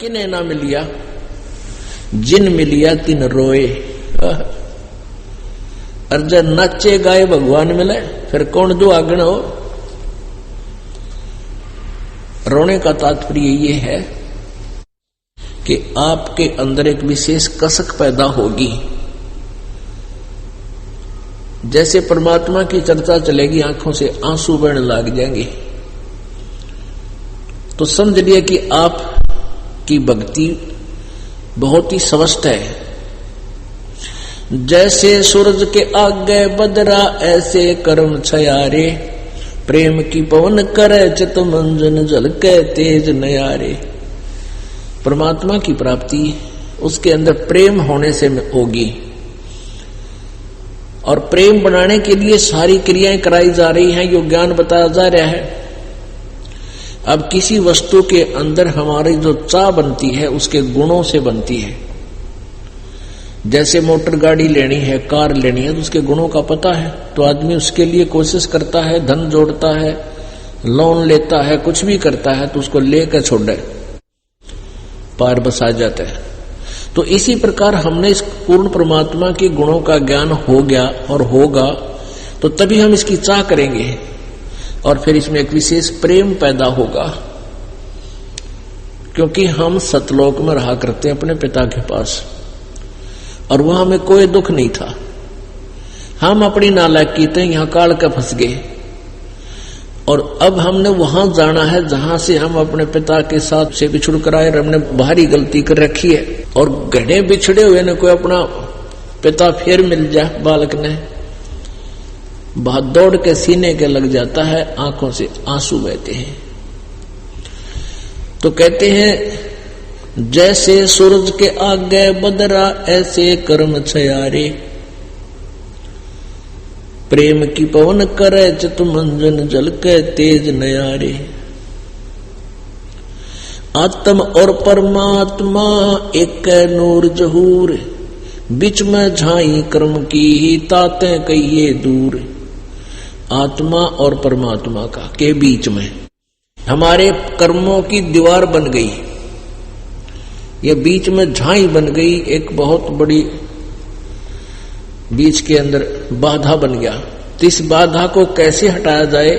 किने ना मिलिया, जिन मिलिया तिन रोए। और जब नाचे गाए भगवान मिले फिर कौन दुआगण हो। रोने का तात्पर्य ये है कि आपके अंदर एक विशेष कसक पैदा होगी। जैसे परमात्मा की चर्चा चलेगी आंखों से आंसू बहने लग जाएंगे, तो समझ लिया कि आपकी भक्ति बहुत ही स्पष्ट है। जैसे सूरज के आगे बदरा ऐसे कर्म छयारे, प्रेम की पवन करे चित मंजन झलके तेज नयारे। परमात्मा की प्राप्ति उसके अंदर प्रेम होने से होगी, और प्रेम बनाने के लिए सारी क्रियाएं कराई जा रही हैं, यो ज्ञान बताया जा रहा है। अब किसी वस्तु के अंदर हमारी जो चाह बनती है उसके गुणों से बनती है। जैसे मोटर गाड़ी लेनी है, कार लेनी है, तो उसके गुणों का पता है, तो आदमी उसके लिए कोशिश करता है, धन जोड़ता है, लोन लेता है, कुछ भी करता है, तो उसको लेकर छोड़े पार बस आ जाता है। तो इसी प्रकार हमने इस पूर्ण परमात्मा के गुणों का ज्ञान हो गया और होगा, तो तभी हम इसकी चाह करेंगे और फिर इसमें एक विशेष प्रेम पैदा होगा। क्योंकि हम सतलोक में रहा करते हैं अपने पिता के पास, और वहां हमें कोई दुख नहीं था। हम अपनी नालायकी थे यहां काल के फंस गए, और अब हमने वहां जाना है जहां से हम अपने पिता के साथ से बिछुड़ कर आए, हमने भारी गलती कर रखी है। और घने बिछड़े हुए ने कोई अपना पिता फिर मिल जाए, बालक ने बहुत दौड़ के सीने के लग जाता है, आंखों से आंसू बहते हैं। तो कहते हैं जैसे सूरज के आगे बदरा ऐसे कर्म छयारे, प्रेम की पवन करे चित मंजन झलके तेज नयारे। आत्म और परमात्मा एक नूर जहूर, बीच में झाई कर्म की ही ताते कहिए दूर। आत्मा और परमात्मा का के बीच में हमारे कर्मों की दीवार बन गई, ये बीच में झाई बन गई, एक बहुत बड़ी बीच के अंदर बाधा बन गया। तो इस बाधा को कैसे हटाया जाए?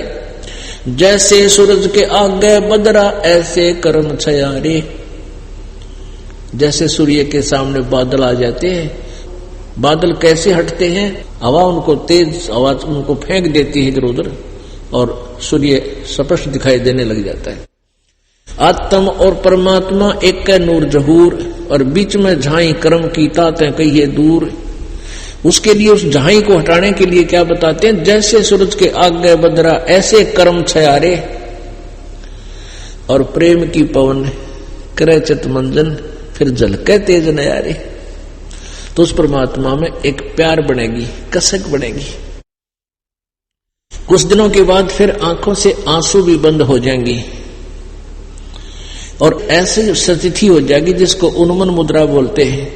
जैसे सूरज के आगे बदरा ऐसे कर्म छयारे। जैसे सूर्य के सामने बादल आ जाते हैं, बादल कैसे हटते हैं? हवा उनको तेज आवाज उनको फेंक देती है इधर उधर, और सूर्य स्पष्ट दिखाई देने लग जाता है। आत्म और परमात्मा एक का नूर जहूर, और बीच में झाई कर्म की ताते कहिए दूर। उसके लिए उस झाई को हटाने के लिए क्या बताते हैं? जैसे सूरज के आगे बदरा ऐसे कर्म छयारे, और प्रेम की पवन करे चित मंजन फिर झलके तेज नयारे। तो उस परमात्मा में एक प्यार बनेगी, कसक बनेगी। कुछ दिनों के बाद फिर आंखों से आंसू भी बंद हो जाएंगी, और ऐसी स्थिति हो जाएगी जिसको उन्मन मुद्रा बोलते हैं।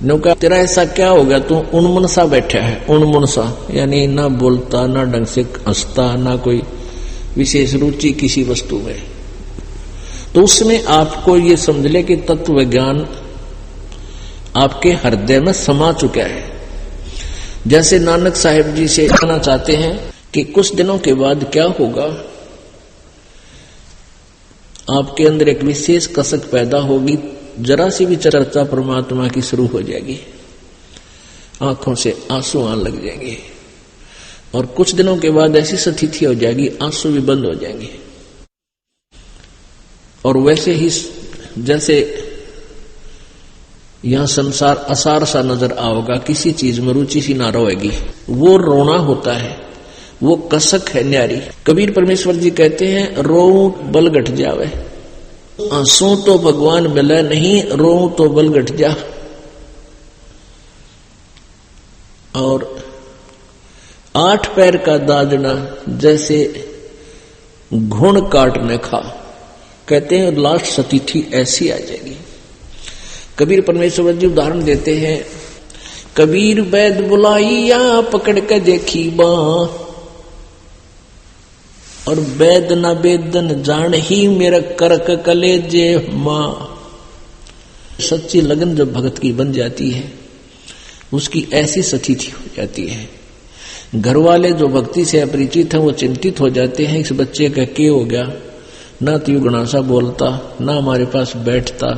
नौका तेरा ऐसा क्या हो गया, तू उन्मन सा बैठा है, उन्मन सा यानी ना बोलता, ना ढंग से हंसता, ना कोई विशेष रुचि किसी वस्तु में। तो उसमें आपको ये समझ ले कि तत्व ज्ञान आपके हृदय में समा चुका है। जैसे नानक साहिब जी से कहना चाहते हैं कि कुछ दिनों के बाद क्या होगा, आपके अंदर एक विशेष कसक पैदा होगी, जरा सी भी चर्चा परमात्मा की शुरू हो जाएगी, आंखों से आंसू आने लग जाएंगे, और कुछ दिनों के बाद ऐसी स्थिति हो जाएगी आंसू भी बंद हो जाएंगे। और वैसे ही जैसे यहां संसार असार सा नजर आओगा, किसी चीज में रुचि सी ना रहेगी, वो रोना होता है, वो कसक है न्यारी। कबीर परमेश्वर जी कहते हैं रो बल घट जावे, आंसू तो भगवान मिले नहीं, रो तो बल घट जा। और 8 पैर का दाजना जैसे घुण काटने खा, कहते हैं लास्ट स्थिति ऐसी आ जाएगी। कबीर परमेश्वर जी उदाहरण देते हैं, कबीर वैद बुलाइया पकड़ के देखी बाँ, और वेद न वेदन जान ही मेरा करक कलेजे माँ। सच्ची लगन जब भगत की बन जाती है उसकी ऐसी सतीथि हो जाती है। घर वाले जो भक्ति से अपरिचित हैं वो चिंतित हो जाते हैं, इस बच्चे का क्या हो गया, ना तो गणासा बोलता ना हमारे पास बैठता,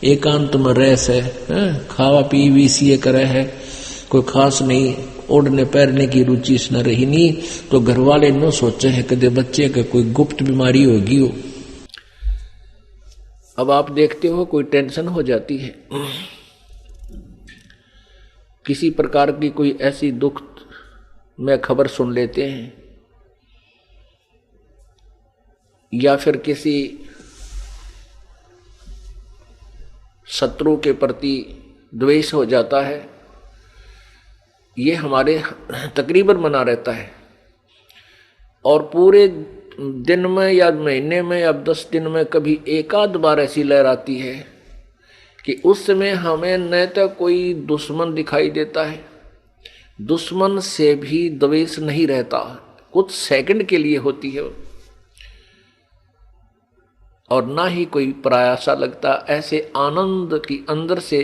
एकांत में रह है, खावा पी भी सीए करे है, कोई खास नहीं, ओढ़ने पैरने की रुचि न रही नहीं। तो घर वाले न सोचे हैं कदे बच्चे का कोई गुप्त बीमारी होगी हो। अब आप देखते हो कोई टेंशन हो जाती है, किसी प्रकार की कोई ऐसी दुख में खबर सुन लेते हैं, या फिर किसी शत्रु के प्रति द्वेष हो जाता है, ये हमारे तकरीबन बना रहता है। और पूरे दिन में या महीने में या 10 दिन में कभी एक आध बार ऐसी लहर आती है कि उस समय हमें न तो कोई दुश्मन दिखाई देता है, दुश्मन से भी द्वेष नहीं रहता, कुछ सेकंड के लिए होती है, और ना ही कोई पराया लगता। ऐसे आनंद की अंदर से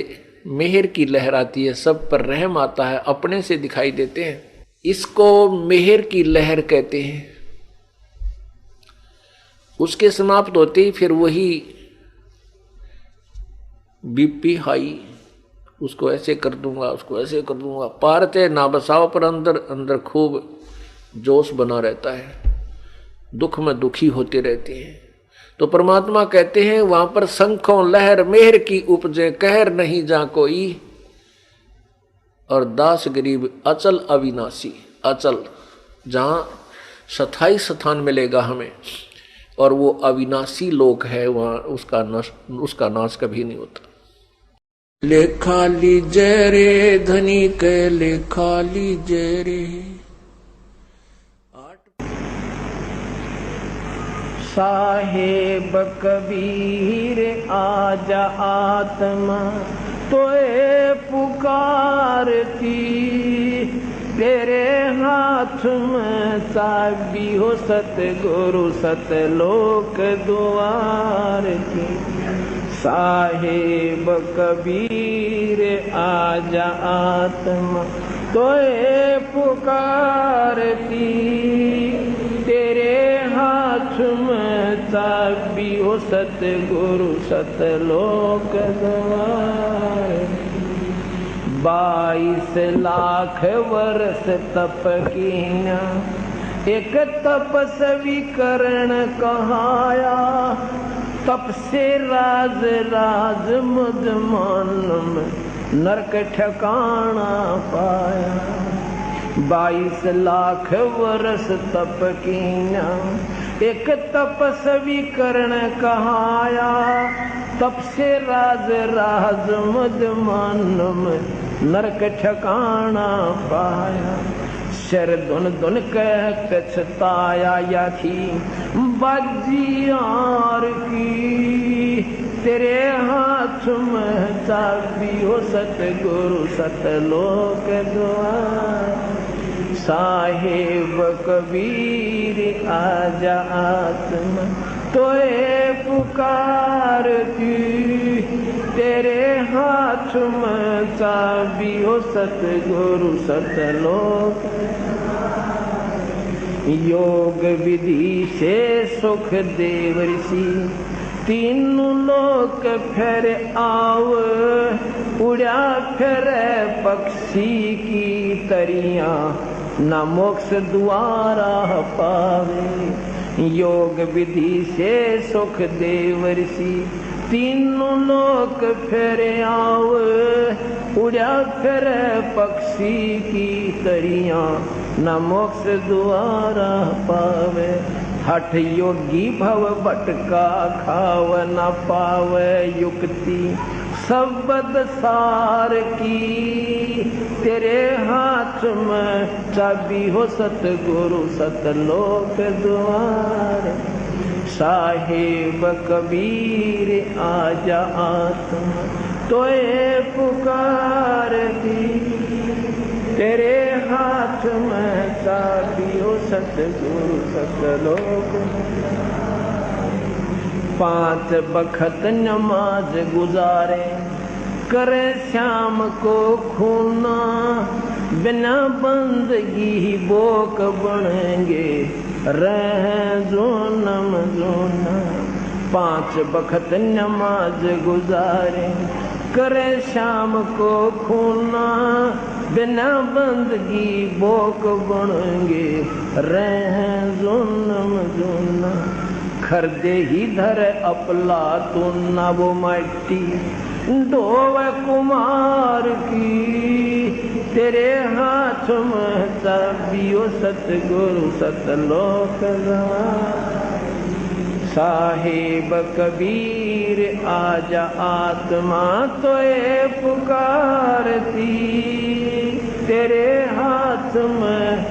मेहर की लहर आती है, सब पर रहम आता है, अपने से दिखाई देते हैं। इसको मेहर की लहर कहते हैं। उसके समाप्त होते ही फिर वही बीपी हाई, उसको ऐसे कर दूंगा, उसको ऐसे कर दूंगा, पारते ना बसाव, पर अंदर अंदर खूब जोश बना रहता है, दुख में दुखी होते रहते हैं। तो परमात्मा कहते हैं वहां पर शंखों लहर मेहर की उपजे, कहर नहीं जा कोई, और दास गरीब अचल अविनाशी। अचल जहां स्थायी स्थान मिलेगा हमें, और वो अविनाशी लोक है, वहां उसका नाश कभी नहीं होता। लेखा लीजय रे धनी के लेखा लीजय रे। साहेब कबीर आजा आत्मा तोए पुकारती, तेरे हाथ में चाबी हो सतगुरु सतलोक द्वार की। साहेब कबीर आजा आत्मा तोए पुकारती, तेरे हाथ में चाबी हो सतगुरु सतलोक द्वार। 22 लाख वर्ष तप कीना, एक तपस्वी करण कहाया, तप से राज राज मुझ मालूम नरक ठिकाना पाया। 22 लाख वर्ष तप कीना, एक तपस्वी करण कहाया, तप से राज राज मुझ मालूम नरक ठिकाना पाया। शर धुन धुन कह पछताया या थी बजियार की, तेरे हाथ में चाबी हो सतगुरु सतलोक द्वार। साहेब कबीर आजा आत्मा तोए पुकारती, तेरे हाथ में चाबी हो सतगुरु सतलोक। योग विधि से सुख देव ऋषि, तीनों लोक फिर आव, उड़ा फिर पक्षी की तरिया, न मोक्ष द्वारा पावे। योग विधि से सुख देव ऋषि, तीनों लोक फिर आव, उड़ा फिर पक्षी की तरिया, न मोक्ष द्वारा पावे। हठ योगी भव भटका खाव, न पावे युक्ति शब्द सार की, तेरे हाथ में चाबी हो सतगुरु सतलोक द्वार। साहेब कबीर आजा आत्मा तोए पुकारती, तेरे हाथ में चाबियो सतगुरु सतलोक। 5 बखत नमाज गुजारे करे श्याम को खूना, बिना बंदगी बोक बनेंगे रह जोनम जोना। 5 बखत नमाज गुजारे करे शाम को खूना, बिना बंदगी बोक बनेंगे रह जोनम जोना। खरदे ही धर अपला तो ना वो माटी डोव कुमार की, तेरे हाथ में चाबियो सतगुरु सतलोक। साहिब कबीर आजा आत्मा तोए पुकारती, तेरे हाथ में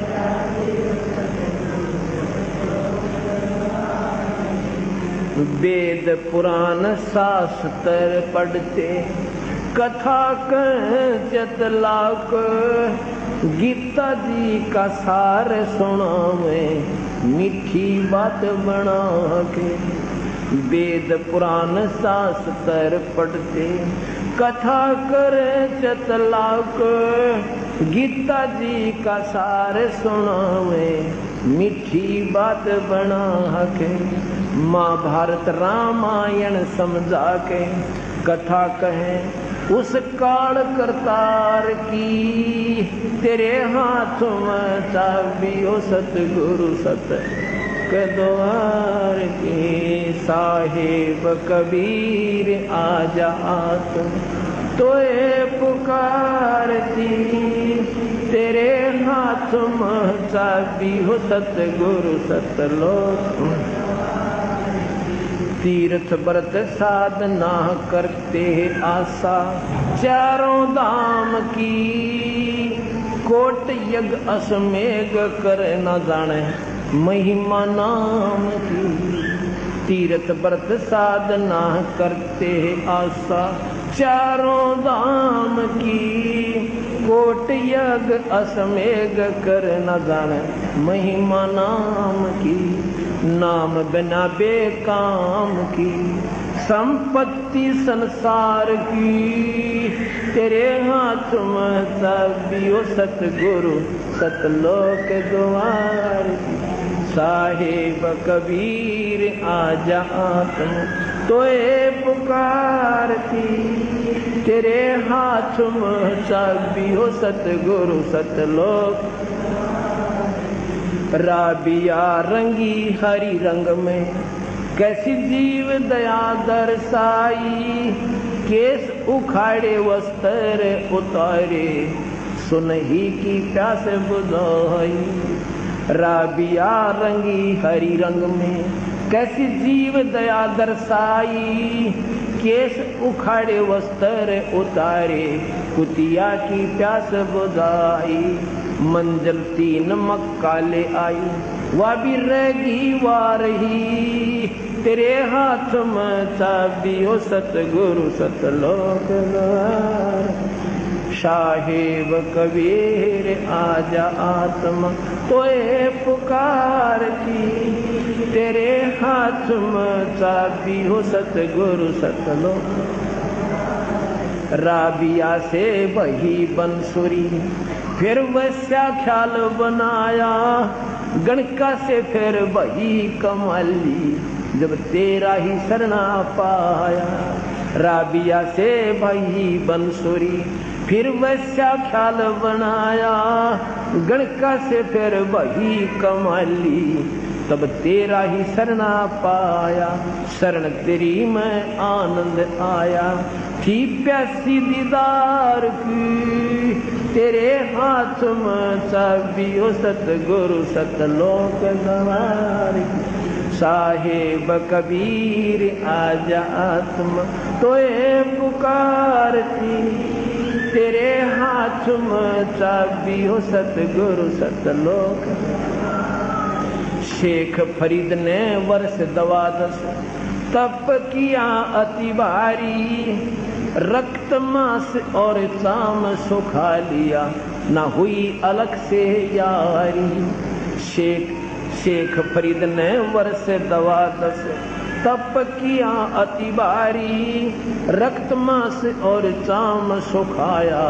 वेद पुराण शास्त्र पढ़ते कथा कर चतलाक, गीता जी का सार सुनावे मीठी बात बना के। वेद पुराण शास्त्र पढ़ते कथा कर चतलाक, गीता जी का सार सुनावे मीठी बात बना के। महाभारत रामायण समझा के कथा कहें उस काल करतार की, तेरे हाथ में चाबियो सतगुरु सत के द्वार की। साहिब कबीर आजा आत्म तोए पुकारती, तेरे हाथ में चाबियो सतगुरु सतलोक। तीर्थ व्रत साधना करते आशा चारों धाम की, कोट यज्ञ अश्वमेघ कर न जाने महिमा नाम की। तीर्थ व्रत साधना करते आशा चारों धाम की, कोट यज्ञ अश्वमेघ कर न जाने महिमा नाम की। नाम बिना बेकाम की संपत्ति संसार की, तेरे हाथ में चाबियो सतगुरु सतलोक द्वार की। साहिब कबीर आजा आत्म तोए पुकारती, तेरे हाथ में चाबियो सतगुरु सतलोक। राबिया रंगी हरी रंग में कैसी जीव दया दर्शाई, केस उखाड़े वस्त्र उतारे सुनही की प्यास बुझाई। राबिया रंगी हरी रंग में कैसी जीव दया दर्शाई, केस उखाड़े वस्त्र उतारे कुतिया की प्यास बुझाई। मंजिल 3 मक्का ले आई वह भी रहेगी वार ही, तेरे हाथ में चाबियो सतगुरु सतलोक द्वार। साहिब कबीर आजा आत्मा तोए पुकारती, तेरे हाथ में चाबियो सतगुरु सतलोक। राबिया से बही बंसुरी फिर वैसा ख्याल बनाया, गणका से फिर वही कमाली जब तेरा ही शरणा पाया। राबिया से वही बंसुरी फिर वैसा ख्याल बनाया, गणका से फिर वही कमाली तब तेरा ही शरणा पाया। शरण तेरी में आनंद आया थी प्यासी दीदार की, तेरे हाथ में चाबियो सतगुरु सतलोक द्वार की। साहिब कबीर आजा आत्मा तोए पुकारती, तेरे हाथ में चाबियो सतगुरु सतलोक। शेख फरीद ने वर्ष 12 तप किया अति भारी, रक्त मांस और चाम सुखा लिया ना हुई अलग से यारी। शेख फरीद ने वर्ष 12 तप किया अति बारी, रक्त मांस और चाम सुखाया,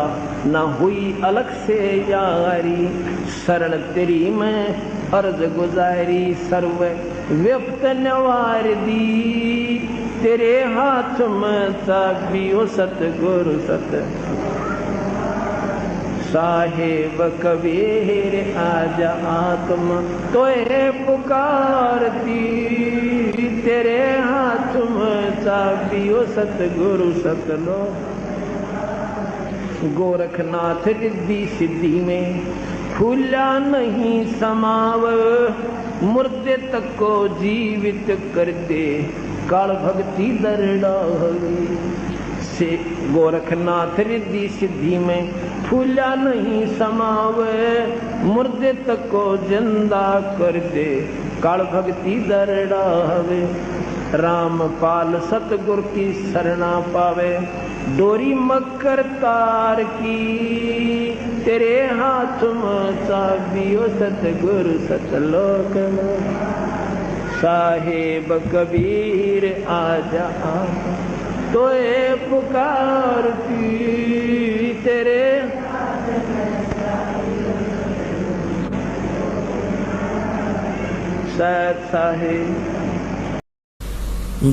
ना हुई अलग से यारी। शरण तेरी मैं अर्ज गुजारी, सर्व व्यक्त नवार दी, तेरे हाथ में चाबियो सतगुरु सत। साहेब कबीर आजा आत्मा तोए पुकारती, तेरे हाथ में चाबियो सतगुरु सतलो। गोरखनाथ रिद्धि सिद्धि में फूला नहीं समाव, मुर्दे तक को जीवित कर दे, काल भक्ति दरड़ावे। से गोरखनाथ रिद्धि सिद्धि में फूला नहीं समावे, मुर्दे तक को जिंदा कर दे, काल भक्ति दरड़ावे। रामपाल सतगुर की शरणा पावे, डोरी मकर तार की, तेरे हाथ में चाबियो सतगुरु सतलोक। साहेब कबीर आजा तोए पुकारती, तेरे साहेब।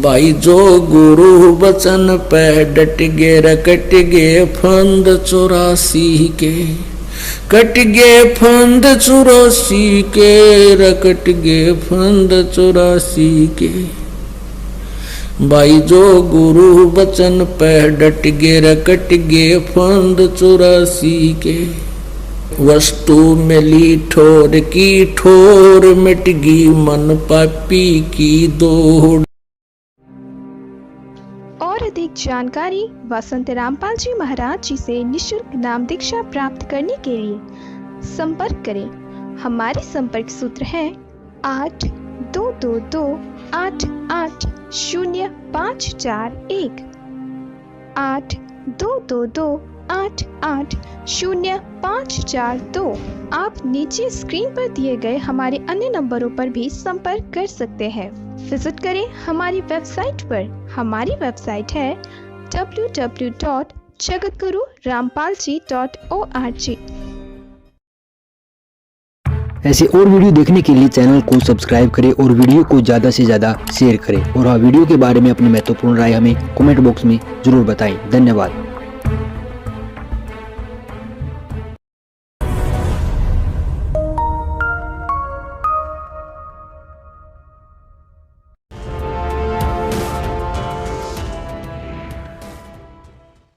भाई जो गुरु वचन पे डट गे रकट गे फंद 84 के, कट गे फंद 84 के, रकट गे फंद 84 के। भाई जो गुरु वचन पे डट गे रकट गे फंद 84 के। वस्तु मिली ठोर की ठोर, मिट गई मन पापी की दौड़। और अधिक जानकारी वसंत रामपाल जी महाराज जी से निशुल्क नाम दीक्षा प्राप्त करने के लिए संपर्क करें। हमारे संपर्क सूत्र है 8222880541 8222880542। आप नीचे स्क्रीन पर दिए गए हमारे अन्य नंबरों पर भी संपर्क कर सकते हैं। विजिट करें हमारी वेबसाइट पर। हमारी वेबसाइट है www.jagatgururampalji.org। ऐसे और वीडियो देखने के लिए चैनल को सब्सक्राइब करें और वीडियो को ज़्यादा से ज़्यादा शेयर करें। और वीडियो के बारे में अपनी महत्वपूर्ण राय हमें कमेंट बॉक्स में जरूर बताएं। धन्यवाद।